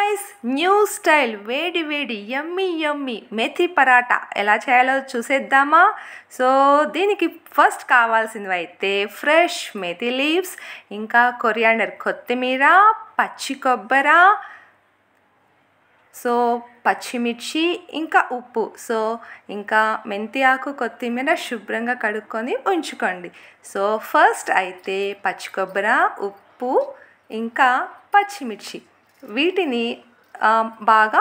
Guys, new style వేడి వేడి యమ్మీ యమ్మీ మెథి పరాటా ఎలా చేయాలో చూసేద్దామా. సో దీనికి ఫస్ట్ కావాల్సినవి అయితే ఫ్రెష్ మెథి లీవ్స్, ఇంకా కొరియాండర్ కొత్తిమీర, పచ్చి కొబ్బరి, సో పచ్చిమిర్చి, ఇంకా ఉప్పు. సో ఇంకా మెంతి ఆకు, కొత్తిమీర శుభ్రంగా కడుక్కొని ఉంచుకోండి. సో ఫస్ట్ అయితే పచ్చి కొబ్బరి, ఉప్పు, ఇంకా పచ్చిమిర్చి వీటిని బాగా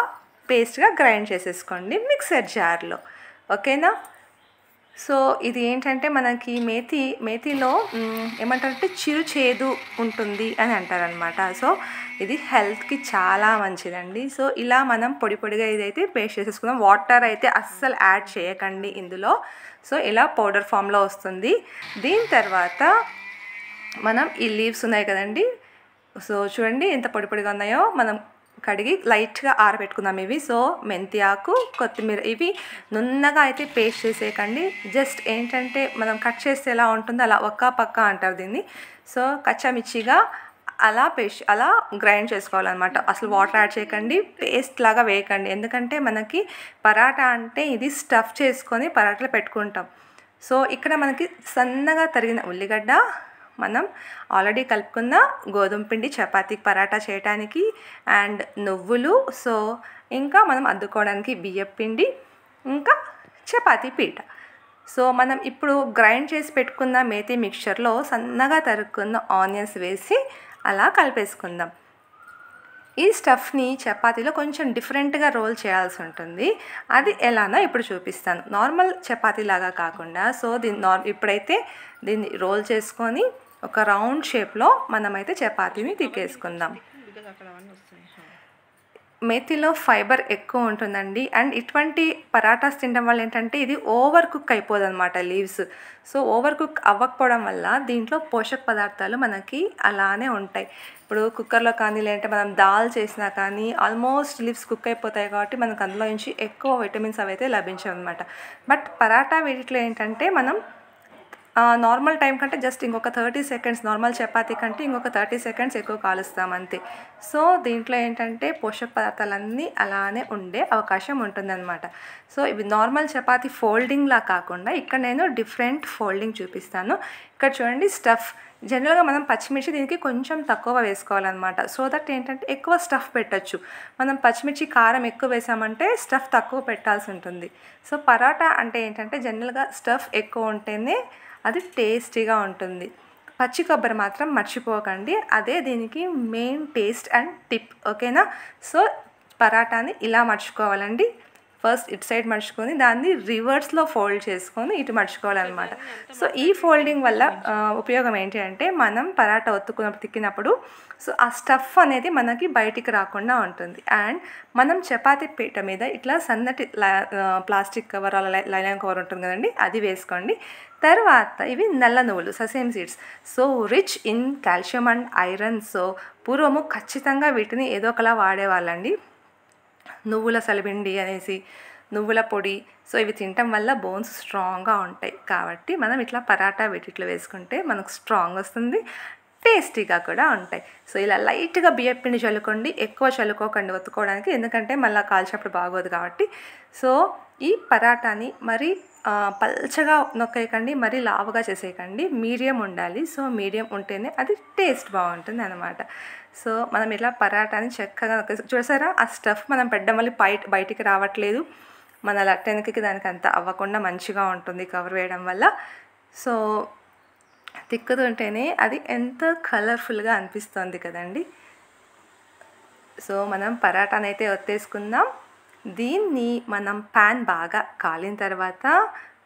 పేస్ట్గా గ్రైండ్ చేసేసుకోండి మిక్సర్ జార్లో. ఓకేనా. సో ఇది ఏంటంటే మనకి మేతిలో ఏమంటారంటే చిరు చేదు ఉంటుంది అని అంటారనమాట. సో ఇది హెల్త్కి చాలా మంచిదండి. సో ఇలా మనం పొడి పొడిగా ఇదైతే పేస్ట్ చేసేసుకుందాం. వాటర్ అయితే అస్సలు యాడ్ చేయకండి ఇందులో. సో ఇలా పౌడర్ ఫామ్లో వస్తుంది. దీని తర్వాత మనం ఈ లీవ్స్ ఉన్నాయి కదండి, సో చూడండి ఎంత పొడి పొడిగా ఉన్నాయో. మనం కడిగి లైట్గా ఆరబెట్టుకుందాం ఇవి. సో మెంతి ఆకు, కొత్తిమీర ఇవి నున్నగా అయితే పేస్ట్ చేసేయకండి. జస్ట్ ఏంటంటే మనం కట్ చేస్తే ఎలా ఉంటుందో అలా ఒక్క పక్క అంటారు దీన్ని. సో కచ్చామిర్చిగా అలా గ్రైండ్ చేసుకోవాలన్నమాట. అసలు వాటర్ యాడ్ చేయకండి, పేస్ట్ లాగా వేయకండి. ఎందుకంటే మనకి పరాటా అంటే ఇది స్టఫ్ చేసుకొని పరాటాలు పెట్టుకుంటాం. సో ఇక్కడ మనకి సన్నగా తరిగిన ఉల్లిగడ్డ, మనం ఆల్రెడీ కలుపుకున్న గోధుమ పిండి చపాతీకి పరాటా చేయడానికి, అండ్ నువ్వులు, సో ఇంకా మనం అద్దుకోవడానికి బియ్యం పిండి, ఇంకా చపాతీ పీట. సో మనం ఇప్పుడు గ్రైండ్ చేసి పెట్టుకున్న మేతి మిక్చర్లో సన్నగా తరుక్కున్న ఆనియన్స్ వేసి అలా కలిపేసుకుందాం. ఈ స్టఫ్ని చపాతీలో కొంచెం డిఫరెంట్గా రోల్ చేయాల్సి ఉంటుంది. అది ఎలానో ఇప్పుడు చూపిస్తాను. నార్మల్ చపాతీ లాగా కాకుండా. సో ఇప్పుడైతే దీన్ని రోల్ చేసుకొని ఒక రౌండ్ షేప్లో మనమైతే చపాతీని తిక్కేసుకుందాం. మేతిలో ఫైబర్ ఎక్కువ ఉంటుందండి. అండ్ ఇటువంటి పరాటాస్ తినడం వల్ల ఏంటంటే ఇది ఓవర్ కుక్ అయిపోదు అనమాట లీవ్స్. సో ఓవర్ కుక్ అవ్వకపోవడం వల్ల దీంట్లో పోషక పదార్థాలు మనకి అలానే ఉంటాయి. ఇప్పుడు కుక్కర్లో కానీ లేదంటే మనం దాల్ చేసినా కానీ ఆల్మోస్ట్ లీవ్స్ కుక్ అయిపోతాయి కాబట్టి మనకు అందులో నుంచి ఎక్కువ విటమిన్స్ అవైతే లభించవు అనమాట. బట్ పరాటా వీటిలో ఏంటంటే మనం నార్మల్ టైం కంటే జస్ట్ ఇంకొక 30 సెకండ్స్, నార్మల్ చపాతీ కంటే ఇంకొక 30 సెకండ్స్ ఎక్కువ కాలుస్తాం అంతే. సో దీంట్లో ఏంటంటే పోషక పదార్థాలన్నీ అలానే ఉండే అవకాశం ఉంటుందన్నమాట. సో ఇవి నార్మల్ చపాతీ ఫోల్డింగ్లా కాకుండా ఇక్కడ నేను డిఫరెంట్ ఫోల్డింగ్ చూపిస్తాను. ఇక్కడ చూడండి స్టఫ్. జనరల్గా మనం పచ్చిమిర్చి దీనికి కొంచెం తక్కువ వేసుకోవాలన్నమాట. సో దట్ ఏంటంటే ఎక్కువ స్టఫ్ పెట్టచ్చు. మనం పచ్చిమిర్చి కారం ఎక్కువ వేసామంటే స్టఫ్ తక్కువ పెట్టాల్సి ఉంటుంది. సో పరాటా అంటే ఏంటంటే జనరల్గా స్టఫ్ ఎక్కువ ఉంటేనే అది టేస్టీగా ఉంటుంది. పచ్చి కొబ్బరి మాత్రం మర్చిపోకండి, అదే దీనికి మెయిన్ టేస్ట్ అండ్ టిప్. ఓకేనా. సో పరాటాని ఇలా మర్చుకోవాలండి. ఫస్ట్ ఇటు సైడ్ మర్చుకొని దాన్ని రివర్స్లో ఫోల్డ్ చేసుకొని ఇటు మర్చుకోవాలన్నమాట. సో ఈ ఫోల్డింగ్ వల్ల ఉపయోగం ఏంటి అంటే మనం పరాటా తిక్కినప్పుడు సో ఆ స్టఫ్ అనేది మనకి బయటికి రాకుండా ఉంటుంది. అండ్ మనం చపాతీ పీట మీద ఇట్లా సన్నటి ప్లాస్టిక్ కవర్, అలా లైలాన్ కవర్ ఉంటుంది కదండి, అది వేసుకోండి. తర్వాత ఇవి నల్ల నువ్వులు, sesame seeds. So rich in calcium and iron. So పూర్వము ఖచ్చితంగా వీటిని ఏదో ఒకలా వాడేవాళ్ళండి. నువ్వుల సలిపిండి అనేసి, నువ్వుల పొడి. సో ఇవి తినటం వల్ల బోన్స్ స్ట్రాంగ్గా ఉంటాయి కాబట్టి మనం ఇట్లా పరాటా వీటిలో వేసుకుంటే మనకు స్ట్రాంగ్ వస్తుంది, టేస్టీగా కూడా ఉంటాయి. సో ఇలా లైట్గా బియ్యం పిండి చల్లుకోండి, ఎక్కువ చల్లుకోకండి ఒత్తుకోవడానికి, ఎందుకంటే మళ్ళీ కాల్చినప్పుడు బాగోదు కాబట్టి. సో ఈ పరాటాని మరి పల్చగా నొక్కేయకండి, మరీ లావుగా చేసేయకండి, మీడియం ఉండాలి. సో మీడియం ఉంటేనే అది టేస్ట్ బాగుంటుంది అనమాట. సో మనం ఇలా పరాటాని చక్కగా చూసారా, ఆ స్టఫ్ మనం పెట్టడం వల్ల బయటికి రావట్లేదు. మన లట్టెనకి దానికి అంత అవ్వకుండా మంచిగా ఉంటుంది కవర్ వేయడం వల్ల. సో తిక్కుతుంటేనే అది ఎంత కలర్ఫుల్గా అనిపిస్తుంది కదండి. సో మనం పరాటానైతే ఒత్తేసుకుందాం. దీన్ని మనం ప్యాన్ బాగా కాలిన తర్వాత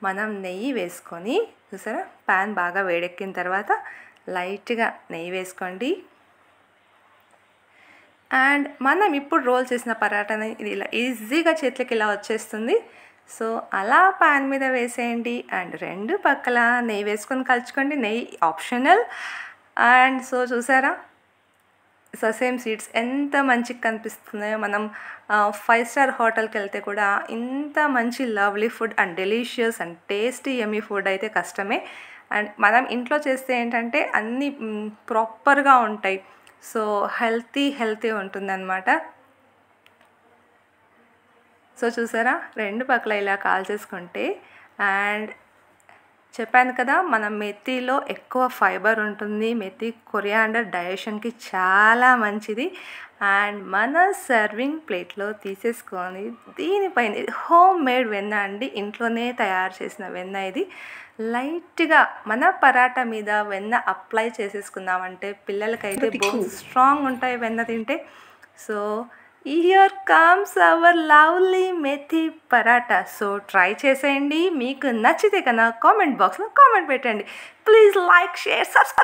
మనం నెయ్యి వేసుకొని, చూసారా ప్యాన్ బాగా వేడెక్కిన తర్వాత లైట్గా నెయ్యి వేసుకోండి. అండ్ మనం ఇప్పుడు రోల్ చేసిన పరాటాని ఇది ఇలా ఈజీగా చేతికి ఇలా వచ్చేస్తుంది. సో అలా ప్యాన్ మీద వేసేయండి. అండ్ రెండు పక్కల నెయ్యి వేసుకొని కలుచుకోండి. నెయ్యి ఆప్షనల్. అండ్ సో చూసారా ససేమ్ సీడ్స్ ఎంత మంచిగా కనిపిస్తున్నాయో. మనం 5 స్టార్ హోటల్కి వెళ్తే కూడా ఇంత మంచి lovely food and delicious and tasty yummy food అయితే కష్టమే. అండ్ మనం ఇంట్లో చేస్తే ఏంటంటే అన్నీ ప్రాపర్గా ఉంటాయి. సో హెల్తీ ఉంటుందన్నమాట. సో చూసారా, 2 పక్కల ఇలా కాల్చేసుకుంటే, అండ్ చెప్పాను కదా మన మెథీలో ఎక్కువ ఫైబర్ ఉంటుంది. మెథీ కొరియాండర్ డైజెషన్కి చాలా మంచిది. అండ్ మన సర్వింగ్ ప్లేట్లో తీసేసుకొని దీనిపైన హోమ్ మేడ్ వెన్న అండి, ఇంట్లోనే తయారు చేసిన వెన్న ఇది. లైట్గా మన పరాటా మీద వెన్న అప్లై చేసేసుకుందామంటే పిల్లలకైతే బోన్స్ స్ట్రాంగ్ ఉంటాయి వెన్న తింటే. So here comes our lovely methi paratha. So try చేసేయండి. మీకు నచ్చితే కన్నా కామెంట్ బాక్స్లో కామెంట్ పెట్టండి. Please like, share, subscribe.